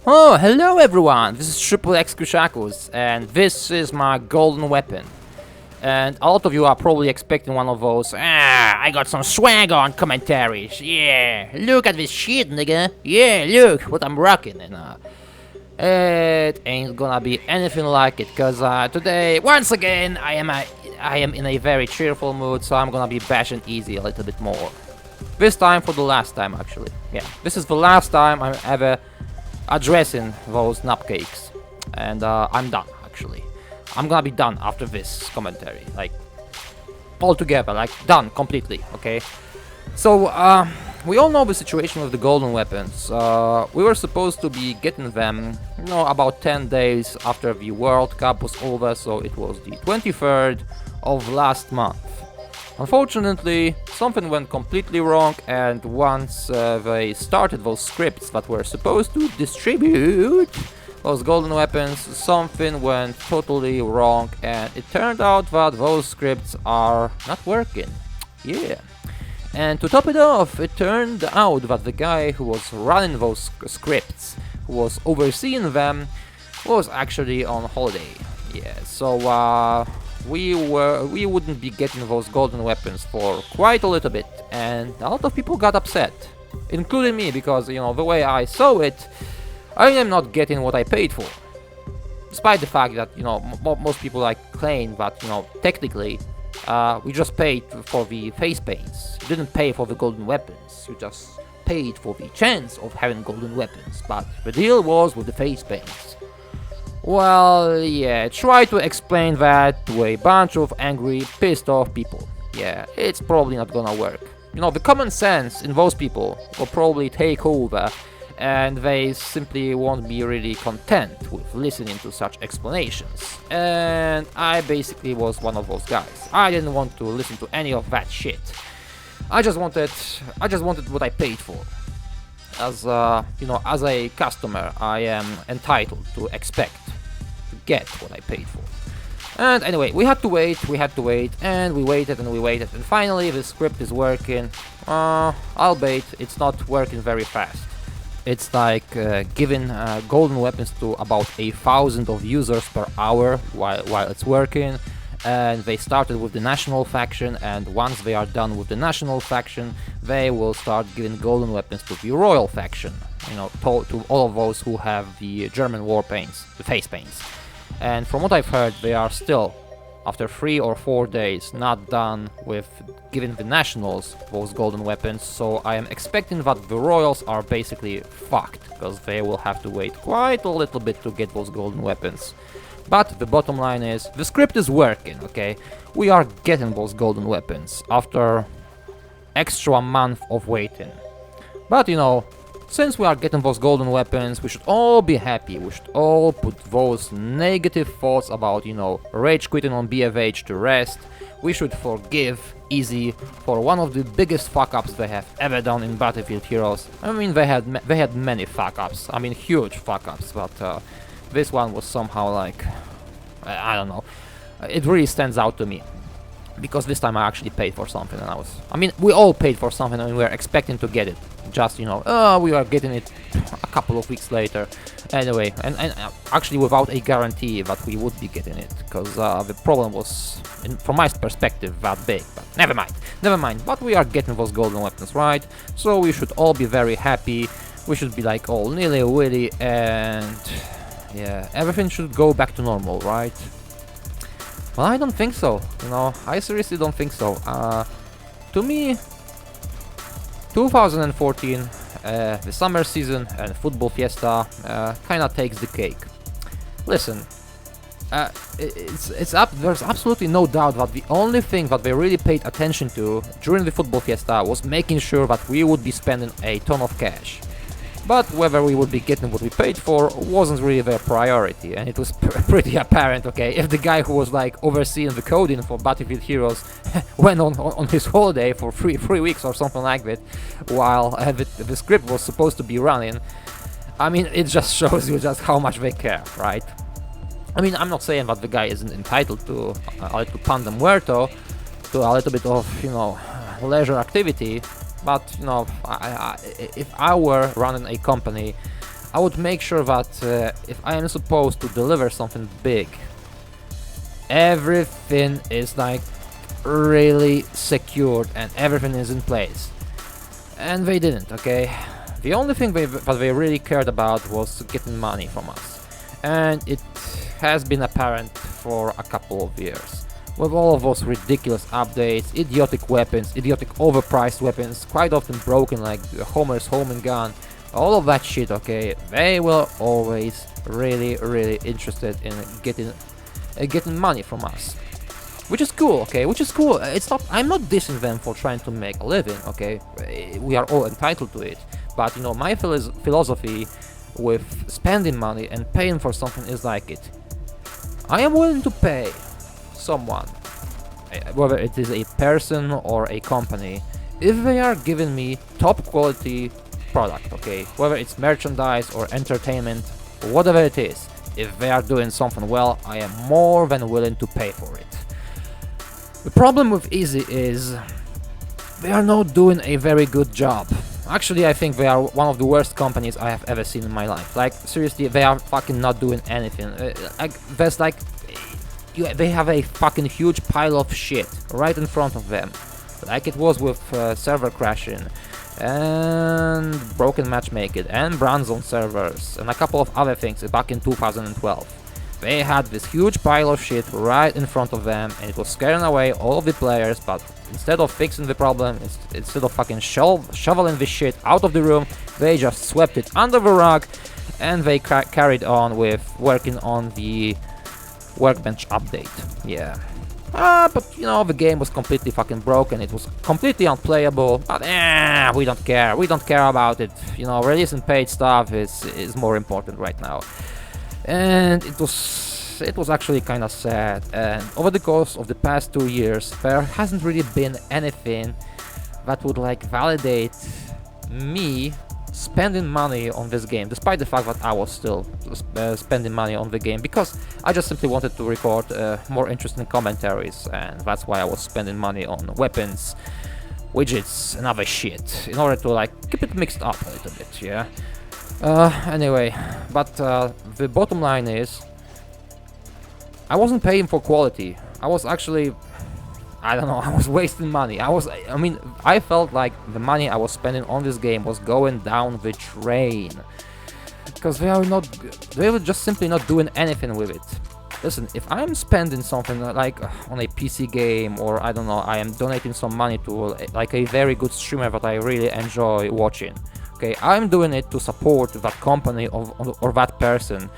Oh, hello everyone, this is Triple X Kushakus, and this is my golden weapon. And a lot of you are probably expecting one of those, I got some swag on commentaries, yeah, look at this shit, nigga, yeah, look what I'm rocking, and it ain't gonna be anything like it, cause today, once again, I am in a very cheerful mood, so I'm gonna be bashing easy a little bit more. This time for the last time, actually, yeah, this is the last time I'm ever addressing those nupcakes, and I'm done. Actually, I'm gonna be done after this commentary, like altogether, like done completely. Okay, so we all know the situation with the golden weapons. We were supposed to be getting them, about 10 days after the World Cup was over, so it was the 23rd of last month. Unfortunately, something went completely wrong, and once they started those scripts that were supposed to distribute those golden weapons, something went totally wrong, and it turned out that those scripts are not working. Yeah. And to top it off, it turned out that the guy who was running those scripts, who was overseeing them, was actually on holiday. Yeah, so we wouldn't be getting those golden weapons for quite a little bit, and a lot of people got upset, including me, because the way I saw it, I am not getting what I paid for. Despite the fact that most people claim that technically we just paid for the face paints. You didn't pay for the golden weapons. You just paid for the chance of having golden weapons. But the deal was with the face paints. Well, yeah, try to explain that to a bunch of angry, pissed off people. Yeah, it's probably not gonna work. The common sense in those people will probably take over, and they simply won't be really content with listening to such explanations. And I basically was one of those guys. I didn't want to listen to any of that shit. I just wanted what I paid for. As as a customer, I am entitled to expect to get what I paid for. And anyway, we had to wait, and we waited, and finally the script is working. Albeit it's not working very fast. It's like giving golden weapons to about 1,000 of users per hour while it's working. And they started with the national faction, and once they are done with the national faction, they will start giving golden weapons to the royal faction, to all of those who have the German war paints, the face paints. And from what I've heard, they are still, after 3 or 4 days, not done with giving the nationals those golden weapons, so I am expecting that the royals are basically fucked, because they will have to wait quite a little bit to get those golden weapons. But the bottom line is, the script is working, okay? We are getting those golden weapons after extra month of waiting. But since we are getting those golden weapons, we should all be happy. We should all put those negative thoughts about, rage quitting on BFH to rest. We should forgive Easy for one of the biggest fuck-ups they have ever done in Battlefield Heroes. I mean, they had many fuck-ups. I mean, huge fuck-ups, but this one was somehow I don't know. It really stands out to me. Because this time I actually paid for something, and we all paid for something and we were expecting to get it. Just, we are getting it a couple of weeks later. Anyway, and actually without a guarantee that we would be getting it, because the problem was, from my perspective, that big. But never mind. But we are getting those golden weapons, right? So we should all be very happy. We should be all nilly-willy, and yeah, everything should go back to normal, right? Well, I don't think so, I seriously don't think so. To me, 2014, the summer season and Football Fiesta kinda takes the cake. Listen, there's absolutely no doubt that the only thing that they really paid attention to during the Football Fiesta was making sure that we would be spending a ton of cash. But whether we would be getting what we paid for wasn't really their priority, and it was pretty apparent, okay, if the guy who was overseeing the coding for Battlefield Heroes went on his holiday for three weeks or something like that, while the script was supposed to be running. It just shows you just how much they care, right? I'm not saying that the guy isn't entitled to a little pan de muerto, to a little bit of, leisure activity. But if I were running a company, I would make sure that if I am supposed to deliver something big, everything is like really secured and everything is in place. And they didn't, okay? The only thing that they really cared about was getting money from us. And it has been apparent for a couple of years. With all of those ridiculous updates, idiotic weapons, idiotic overpriced weapons, quite often broken like Homer's homing gun, all of that shit, okay? They were always really interested in getting money from us. Which is cool, okay? Which is cool. It's not. I'm not dissing them for trying to make a living, okay? We are all entitled to it. But you know, my philosophy with spending money and paying for something is like it. I am willing to pay someone, whether it is a person or a company, if they are giving me top quality product, okay? Whether it's merchandise or entertainment, whatever it is, if they are doing something well, I am more than willing to pay for it. The problem with Easy is they are not doing a very good job. Actually, I think they are one of the worst companies I have ever seen in my life. Like, seriously, they are fucking not doing anything. There's like... they have a fucking huge pile of shit right in front of them. Like it was with server crashing, and broken matchmaking, and brand zone servers, and a couple of other things back in 2012. They had this huge pile of shit right in front of them, and it was scaring away all of the players, but instead of fixing the problem, instead of fucking shoveling this shit out of the room, they just swept it under the rug, and they carried on with working on the Workbench update. Yeah. But you know, the game was completely fucking broken, it was completely unplayable, but we don't care. We don't care about it. You know, releasing paid stuff is more important right now. And it was actually kind of sad, and over the course of the past 2 years there hasn't really been anything that would like validate me spending money on this game, despite the fact that I was still spending money on the game, because I just simply wanted to record more interesting commentaries, and that's why I was spending money on weapons, widgets and other shit, in order to like keep it mixed up a little bit, yeah. Anyway, but the bottom line is, I wasn't paying for quality. I was actually, I don't know, I was wasting money. I mean, I felt like the money I was spending on this game was going down the drain. Because they were just simply not doing anything with it. Listen, if I'm spending something like on a PC game, or I don't know, I am donating some money to like a very good streamer that I really enjoy watching. Okay, I'm doing it to support that company or that person,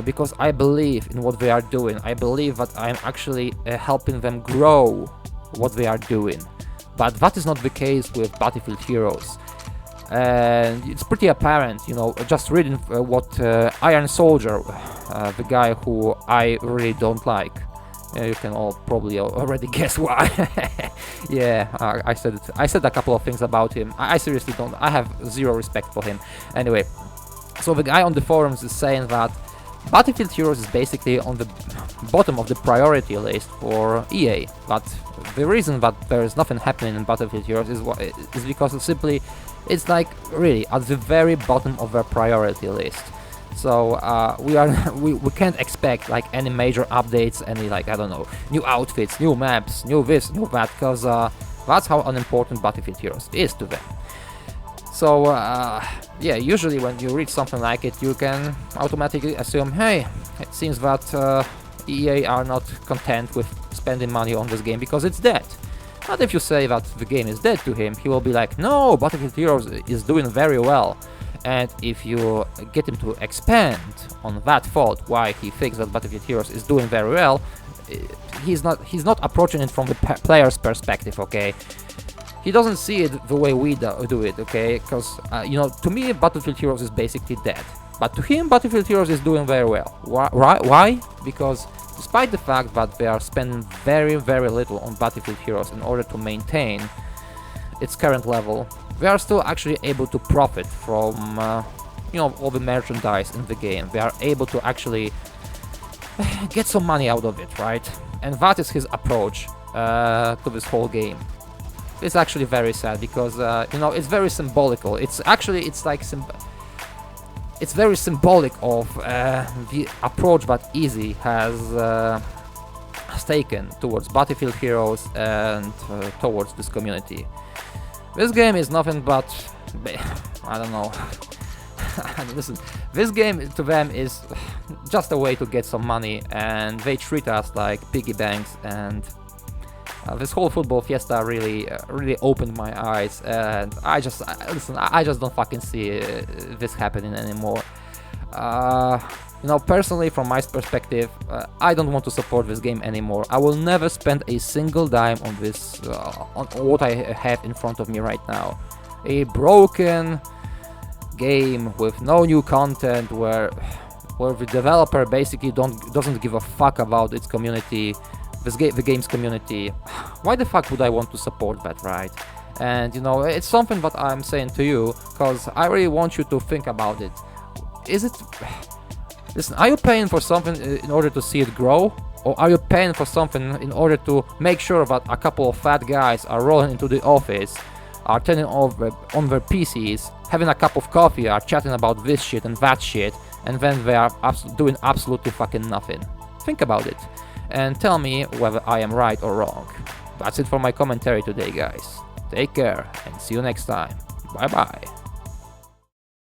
because I believe in what they are doing. I believe that I'm actually helping them grow what they are doing. But that is not the case with Battlefield Heroes. And it's pretty apparent, you know, just reading what Iron Soldier, the guy who I really don't like. You can all probably already guess why. Yeah, I said a couple of things about him. I seriously don't. I have zero respect for him. Anyway, so the guy on the forums is saying that Battlefield Heroes is basically on the bottom of the priority list for EA. But the reason that there is nothing happening in Battlefield Heroes is because it's like really at the very bottom of their priority list. So we can't expect like any major updates, any like, I don't know, new outfits, new maps, new this, new that, because that's how unimportant Battlefield Heroes is to them. So yeah, usually when you read something like it, you can automatically assume, hey, it seems that EA are not content with spending money on this game because it's dead. But if you say that the game is dead to him, he will be like, no, Battlefield Heroes is doing very well. And if you get him to expand on that thought, why he thinks that Battlefield Heroes is doing very well, he's not approaching it from the player's perspective, okay? He doesn't see it the way we do it, okay? Because, you know, to me, Battlefield Heroes is basically dead. But to him, Battlefield Heroes is doing very well. Why? Because despite the fact that they are spending very little on Battlefield Heroes in order to maintain its current level, they are still actually able to profit from, you know, all the merchandise in the game. They are able to actually get some money out of it, right? And that is his approach to this whole game. It's actually very sad because, you know, it's very symbolical. It's like it's very symbolic of the approach that Easy has taken towards Battlefield Heroes and towards this community. This game is nothing but, I don't know. Listen, this game to them is just a way to get some money, and they treat us like piggy banks. And this whole football fiesta really opened my eyes, and I just don't fucking see this happening anymore. You know, personally, from my perspective, I don't want to support this game anymore. I will never spend a single dime on this, on what I have in front of me right now. A broken game with no new content, where the developer basically doesn't give a fuck about its community, the game's community. Why the fuck would I want to support that, right? And you know, it's something that I'm saying to you, because I really want you to think about it. Listen, are you paying for something in order to see it grow? Or are you paying for something in order to make sure that a couple of fat guys are rolling into the office, are turning over on their PCs, having a cup of coffee, are chatting about this shit and that shit, and then they are doing absolutely fucking nothing? Think about it, and tell me whether I am right or wrong. That's it for my commentary today, guys. Take care, and see you next time. Bye bye.